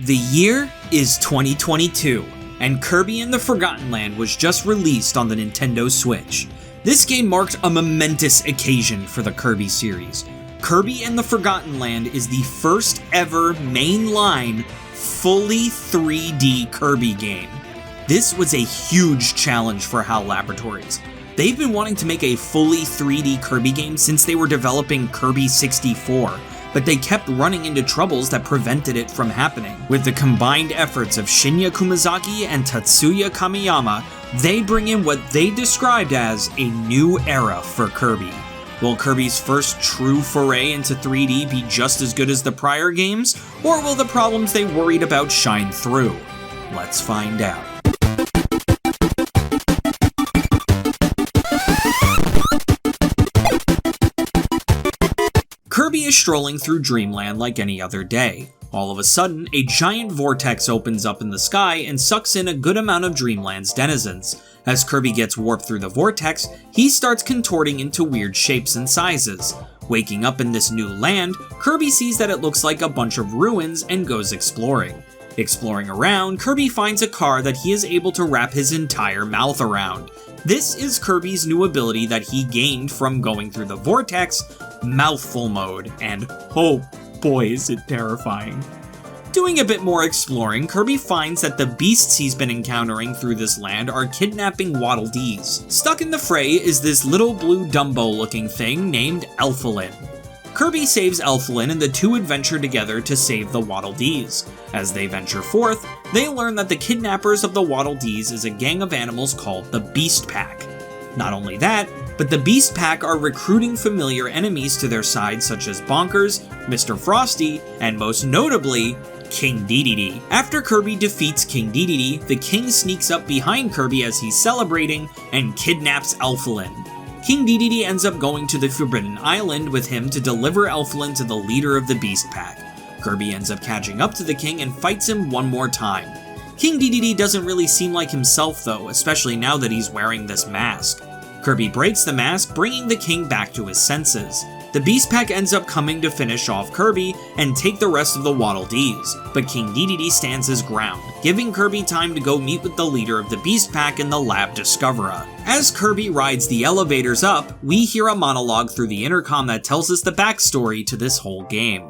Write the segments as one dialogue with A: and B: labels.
A: The year is 2022, and Kirby and the Forgotten Land was just released on the Nintendo Switch. This game marked a momentous occasion for the Kirby series. Kirby and the Forgotten Land is the first ever mainline, fully 3D Kirby game. This was a huge challenge for HAL Laboratories. They've been wanting to make a fully 3D Kirby game since they were developing Kirby 64, but they kept running into troubles that prevented it from happening. With the combined efforts of Shinya Kumazaki and Tatsuya Kamiyama, they bring in what they described as a new era for Kirby. Will Kirby's first true foray into 3D be just as good as the prior games, or will the problems they worried about shine through? Let's find out. Kirby is strolling through Dreamland like any other day. All of a sudden, a giant vortex opens up in the sky and sucks in a good amount of Dreamland's denizens. As Kirby gets warped through the vortex, he starts contorting into weird shapes and sizes. Waking up in this new land, Kirby sees that it looks like a bunch of ruins and goes exploring. Exploring around, Kirby finds a car that he is able to wrap his entire mouth around. This is Kirby's new ability that he gained from going through the vortex, Mouthful Mode, and oh boy is it terrifying. Doing a bit more exploring, Kirby finds that the beasts he's been encountering through this land are kidnapping Waddle Dees. Stuck in the fray is this little blue Dumbo-looking thing named Elfilin. Kirby saves Elfilin and the two adventure together to save the Waddle Dees. As they venture forth, they learn that the kidnappers of the Waddle Dees is a gang of animals called the Beast Pack. Not only that, but the Beast Pack are recruiting familiar enemies to their side such as Bonkers, Mr. Frosty, and most notably, King Dedede. After Kirby defeats King Dedede, the king sneaks up behind Kirby as he's celebrating and kidnaps Elfilin. King Dedede ends up going to the Forbidden Island with him to deliver Elfilin to the leader of the Beast Pack. Kirby ends up catching up to the king and fights him one more time. King Dedede doesn't really seem like himself though, especially now that he's wearing this mask. Kirby breaks the mask, bringing the king back to his senses. The Beast Pack ends up coming to finish off Kirby and take the rest of the Waddle Dees, but King Dedede stands his ground, giving Kirby time to go meet with the leader of the Beast Pack in the Lab Discoverer. As Kirby rides the elevators up, we hear a monologue through the intercom that tells us the backstory to this whole game.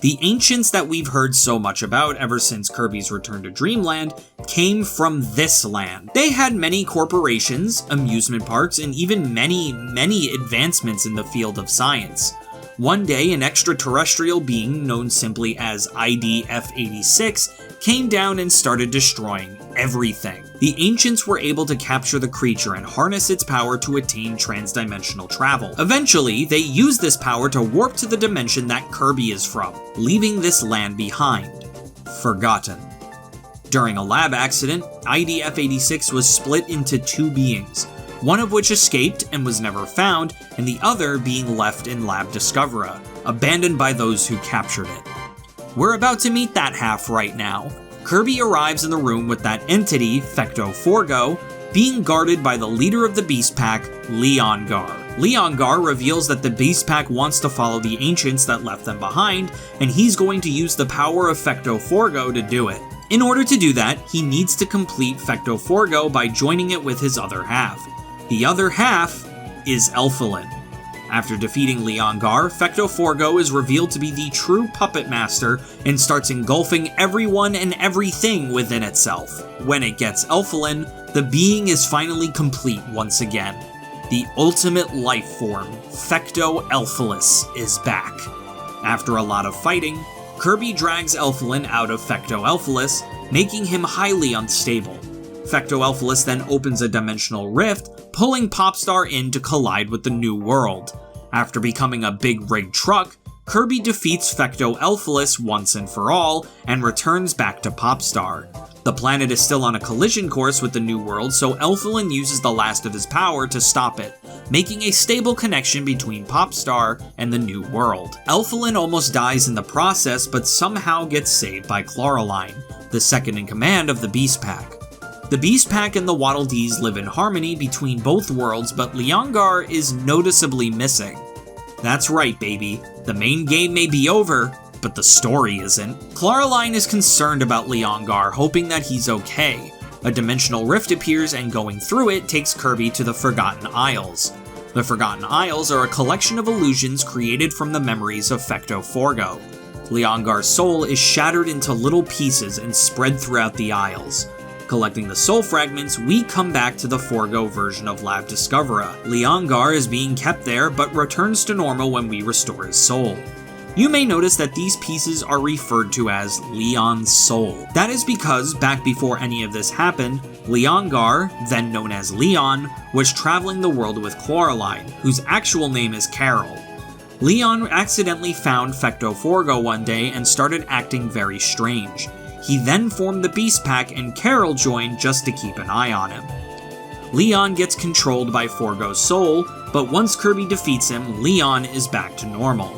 A: The ancients that we've heard so much about ever since Kirby's return to Dreamland came from this land. They had many corporations, amusement parks, and even many advancements in the field of science. One day, an extraterrestrial being known simply as ID-F-86 came down and started destroying everything. The ancients were able to capture the creature and harness its power to attain transdimensional travel. Eventually, they used this power to warp to the dimension that Kirby is from, leaving this land behind, forgotten. During a lab accident, ID-F-86 was split into two beings, one of which escaped and was never found, and the other being left in Lab Discoverer, abandoned by those who captured it. We're about to meet that half right now. Kirby arrives in the room with that entity, Fecto Forgo, being guarded by the leader of the Beast Pack, Leon Gar. Leon Gar reveals that the Beast Pack wants to follow the ancients that left them behind, and he's going to use the power of Fecto Forgo to do it. In order to do that, he needs to complete Fecto Forgo by joining it with his other half. The other half is Elfilin. After defeating Leon Gar, Fecto Forgo is revealed to be the true puppet master and starts engulfing everyone and everything within itself. When it gets Elfilin, the being is finally complete once again. The ultimate life form, Fecto Elfilis, is back. After a lot of fighting, Kirby drags Elfilin out of Fecto Elfilis, making him highly unstable. Fecto Elfilis then opens a dimensional rift, pulling Popstar in to collide with the new world. After becoming a big rig truck, Kirby defeats Fecto Elfilis once and for all, and returns back to Popstar. The planet is still on a collision course with the new world, so Elfilin uses the last of his power to stop it, making a stable connection between Popstar and the new world. Elfilin almost dies in the process, but somehow gets saved by Chloraline, the second in command of the Beast Pack. The Beast Pack and the Waddle Dees live in harmony between both worlds, but Leon Gar is noticeably missing. That's right, baby. The main game may be over, but the story isn't. Coraline is concerned about Leongar, hoping that he's okay. A dimensional rift appears, and going through it takes Kirby to the Forgotten Isles. The Forgotten Isles are a collection of illusions created from the memories of Fecto Forgo. Leongar's soul is shattered into little pieces and spread throughout the Isles. Collecting the soul fragments, we come back to the Forgo version of Lab Discovera. Leongar is being kept there, but returns to normal when we restore his soul. You may notice that these pieces are referred to as Leon's soul. That is because, back before any of this happened, Leongar, then known as Leon, was traveling the world with Coraline, whose actual name is Carol. Leon accidentally found Fecto Forgo one day and started acting very strange. He then formed the Beast Pack, and Carol joined just to keep an eye on him. Leon gets controlled by Forgo's soul, but once Kirby defeats him, Leon is back to normal.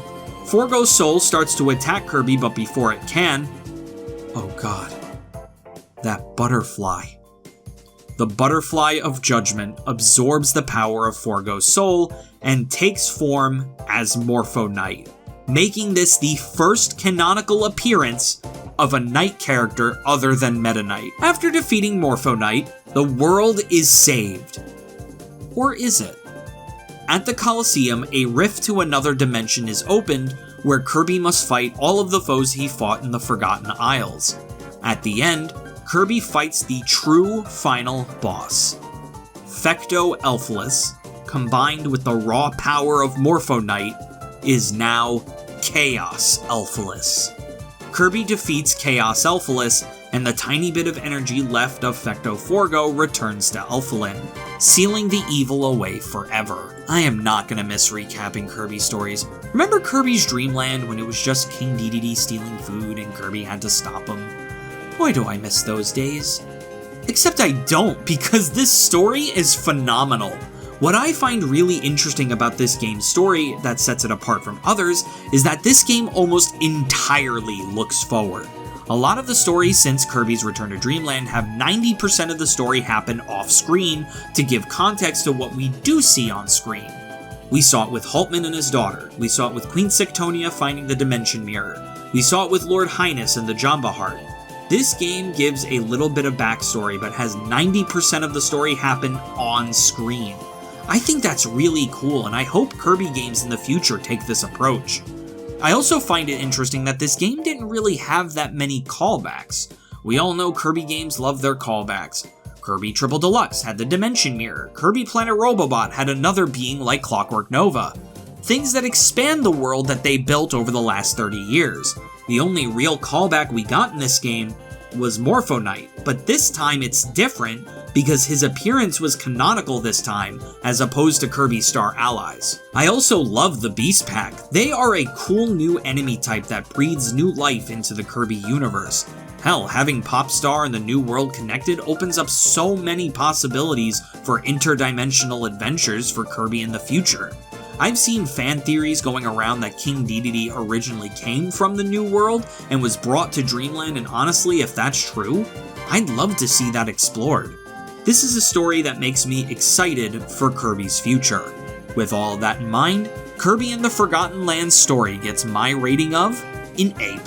A: Forgo's soul starts to attack Kirby, but before it can... oh god. That butterfly. The Butterfly of Judgment absorbs the power of Forgo's soul and takes form as Morpho Knight, making this the first canonical appearance of a Knight character other than Meta Knight. After defeating Morpho Knight, the world is saved. Or is it? At the Colosseum, a rift to another dimension is opened, where Kirby must fight all of the foes he fought in the Forgotten Isles. At the end, Kirby fights the true final boss. Fecto Elfilis, combined with the raw power of Morpho Knight, is now Chaos Elfilis. Kirby defeats Chaos Elfilis, and the tiny bit of energy left of Fecto Forgo returns to Elfilin, sealing the evil away forever. I am not gonna miss recapping Kirby stories. Remember Kirby's Dream Land when it was just King Dedede stealing food and Kirby had to stop him? Boy, do I miss those days. Except I don't, because this story is phenomenal. What I find really interesting about this game's story that sets it apart from others is that this game almost entirely looks forward. A lot of the stories since Kirby's Return to Dreamland have 90% of the story happen off-screen to give context to what we do see on screen. We saw it with Haltman and his daughter, we saw it with Queen Sictonia finding the Dimension Mirror, we saw it with Lord Highness and the Jamba Heart. This game gives a little bit of backstory but has 90% of the story happen on screen. I think that's really cool, and I hope Kirby games in the future take this approach. I also find it interesting that this game didn't really have that many callbacks. We all know Kirby games love their callbacks. Kirby Triple Deluxe had the Dimension Mirror, Kirby Planet Robobot had another being like Clockwork Nova. Things that expand the world that they built over the last 30 years. The only real callback we got in this game was Morpho Knight, but this time it's different because his appearance was canonical this time, as opposed to Kirby's Star Allies. I also love the Beast Pack. They are a cool new enemy type that breathes new life into the Kirby universe. Hell, having Popstar and the New World connected opens up so many possibilities for interdimensional adventures for Kirby in the future. I've seen fan theories going around that King Dedede originally came from the New World and was brought to Dreamland, and honestly, if that's true, I'd love to see that explored. This is a story that makes me excited for Kirby's future. With all of that in mind, Kirby and the Forgotten Lands story gets my rating of an A+.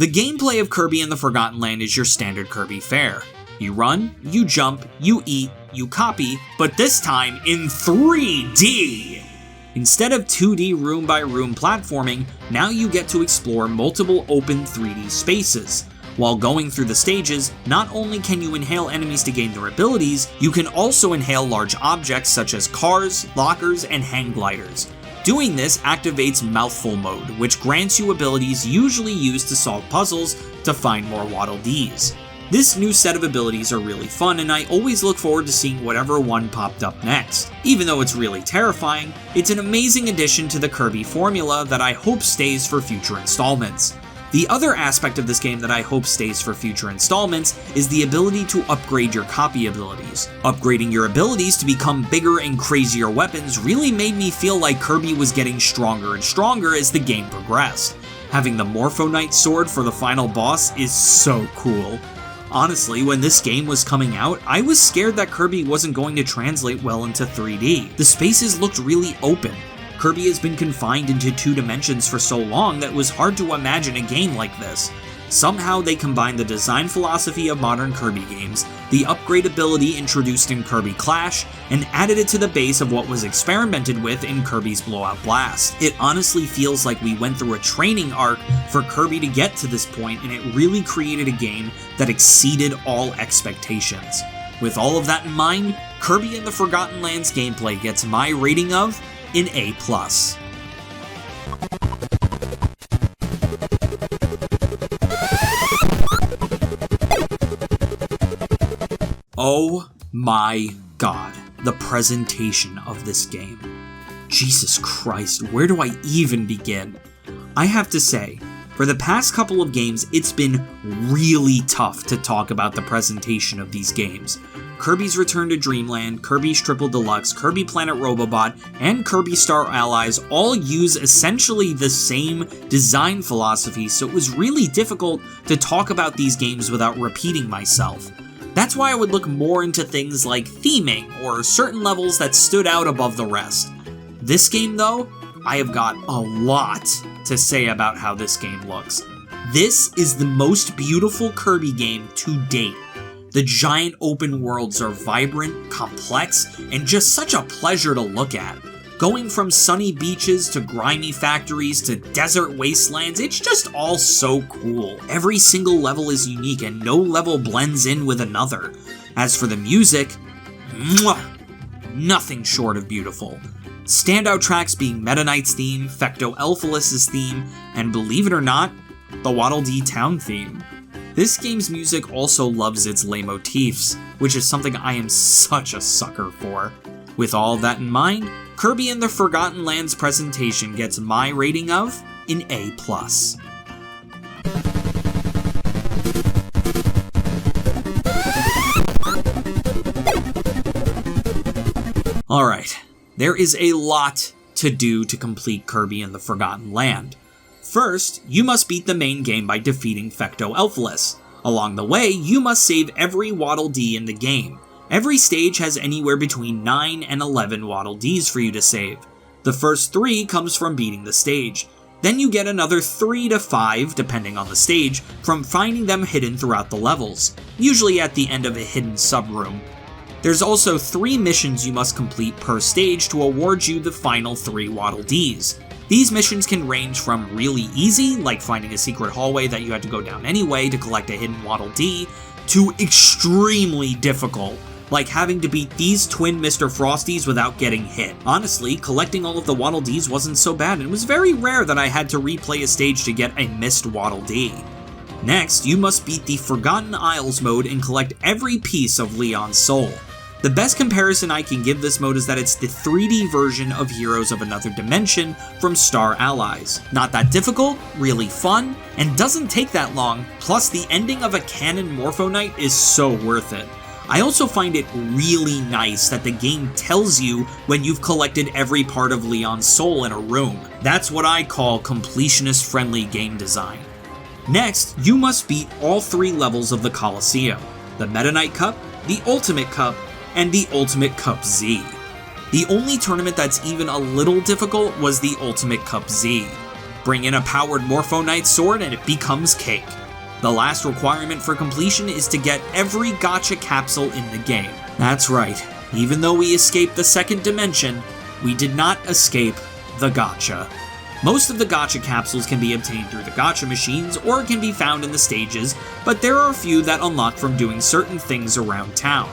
A: The gameplay of Kirby and the Forgotten Land is your standard Kirby fare. You run, you jump, you eat, you copy, but this time in 3D! Instead of 2D room-by-room platforming, now you get to explore multiple open 3D spaces. While going through the stages, not only can you inhale enemies to gain their abilities, you can also inhale large objects such as cars, lockers, and hang gliders. Doing this activates Mouthful Mode, which grants you abilities usually used to solve puzzles to find more Waddle Dees. This new set of abilities are really fun, and I always look forward to seeing whatever one popped up next. Even though it's really terrifying, it's an amazing addition to the Kirby formula that I hope stays for future installments. The other aspect of this game that I hope stays for future installments is the ability to upgrade your copy abilities. Upgrading your abilities to become bigger and crazier weapons really made me feel like Kirby was getting stronger and stronger as the game progressed. Having the Morpho Knight sword for the final boss is so cool. Honestly, when this game was coming out, I was scared that Kirby wasn't going to translate well into 3D. The spaces looked really open. Kirby has been confined into 2 dimensions for so long that it was hard to imagine a game like this. Somehow they combined the design philosophy of modern Kirby games, the upgradability introduced in Kirby Clash, and added it to the base of what was experimented with in Kirby's Blowout Blast. It honestly feels like we went through a training arc for Kirby to get to this point, and it really created a game that exceeded all expectations. With all of that in mind, Kirby and the Forgotten Lands gameplay gets my rating of an A+. Oh my god, the presentation of this game. Jesus Christ, where do I even begin? I have to say, for the past couple of games, it's been really tough to talk about the presentation of these games. Kirby's Return to Dreamland, Kirby's Triple Deluxe, Kirby Planet Robobot, and Kirby Star Allies all use essentially the same design philosophy, so it was really difficult to talk about these games without repeating myself. That's why I would look more into things like theming, or certain levels that stood out above the rest. This game though, I have got a lot to say about how this game looks. This is the most beautiful Kirby game to date. The giant open worlds are vibrant, complex, and just such a pleasure to look at. Going from sunny beaches to grimy factories to desert wastelands, it's just all so cool. Every single level is unique and no level blends in with another. As for the music, nothing short of beautiful. Standout tracks being Meta Knight's theme, Fecto Elfilis' theme, and believe it or not, the Waddle Dee Town theme. This game's music also loves its leitmotifs, which is something I am such a sucker for. With all that in mind, Kirby and the Forgotten Lands presentation gets my rating of an A+. Alright, there is a lot to do to complete Kirby and the Forgotten Land. First, you must beat the main game by defeating Fecto Elfilis. Along the way, you must save every Waddle Dee in the game. Every stage has anywhere between 9 and 11 Waddle Dees for you to save. The first 3 comes from beating the stage. Then you get another 3 to 5, depending on the stage, from finding them hidden throughout the levels, usually at the end of a hidden sub-room. There's also 3 missions you must complete per stage to award you the final 3 Waddle Dees. These missions can range from really easy, like finding a secret hallway that you had to go down anyway to collect a hidden Waddle Dee, to extremely difficult, like having to beat these twin Mr. Frosties without getting hit. Honestly, collecting all of the Waddle Dees wasn't so bad, and it was very rare that I had to replay a stage to get a missed Waddle Dee. Next, you must beat the Forgotten Isles mode and collect every piece of Leon's soul. The best comparison I can give this mode is that it's the 3D version of Heroes of Another Dimension from Star Allies. Not that difficult, really fun, and doesn't take that long, plus the ending of a canon Morpho Knight is so worth it. I also find it really nice that the game tells you when you've collected every part of Leon's soul in a room. That's what I call completionist-friendly game design. Next, you must beat all 3 levels of the Colosseum: the Meta Knight Cup, the Ultimate Cup, and the Ultimate Cup Z. The only tournament that's even a little difficult was the Ultimate Cup Z. Bring in a powered Morpho Knight sword and it becomes cake. The last requirement for completion is to get every gacha capsule in the game. That's right, even though we escaped the second dimension, we did not escape the gacha. Most of the gacha capsules can be obtained through the gacha machines or can be found in the stages, but there are a few that unlock from doing certain things around town.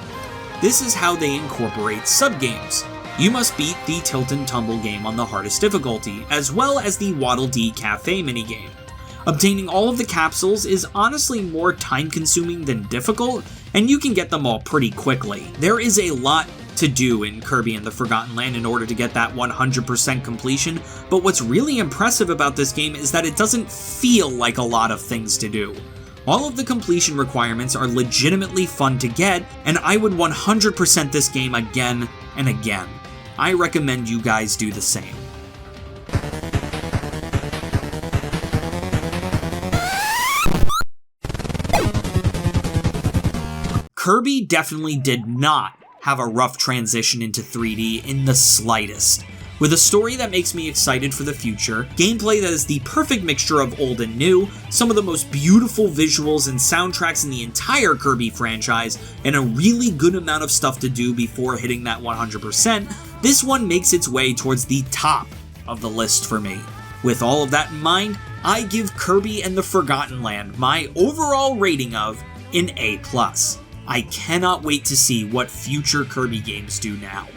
A: This is how they incorporate sub-games. You must beat the Tilt and Tumble game on the hardest difficulty, as well as the Waddle Dee Cafe minigame. Obtaining all of the capsules is honestly more time-consuming than difficult, and you can get them all pretty quickly. There is a lot to do in Kirby and the Forgotten Land in order to get that 100% completion, but what's really impressive about this game is that it doesn't feel like a lot of things to do. All of the completion requirements are legitimately fun to get, and I would 100% this game again and again. I recommend you guys do the same. Kirby definitely did not have a rough transition into 3D in the slightest. With a story that makes me excited for the future, gameplay that is the perfect mixture of old and new, some of the most beautiful visuals and soundtracks in the entire Kirby franchise, and a really good amount of stuff to do before hitting that 100%, this one makes its way towards the top of the list for me. With all of that in mind, I give Kirby and the Forgotten Land my overall rating of an A+. I cannot wait to see what future Kirby games do now.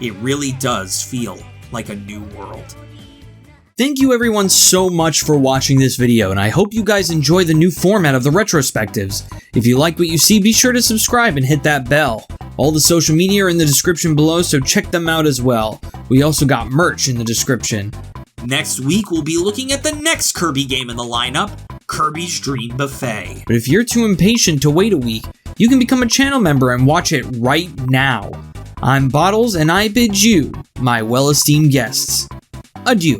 A: It really does feel like a new world. Thank you everyone so much for watching this video, and I hope you guys enjoy the new format of the retrospectives. If you like what you see, be sure to subscribe and hit that bell. All the social media are in the description below, so check them out as well. We also got merch in the description. Next week, we'll be looking at the next Kirby game in the lineup, Kirby's Dream Buffet. But if you're too impatient to wait a week, you can become a channel member and watch it right now. I'm Bottles, and I bid you, my well-esteemed guests, adieu.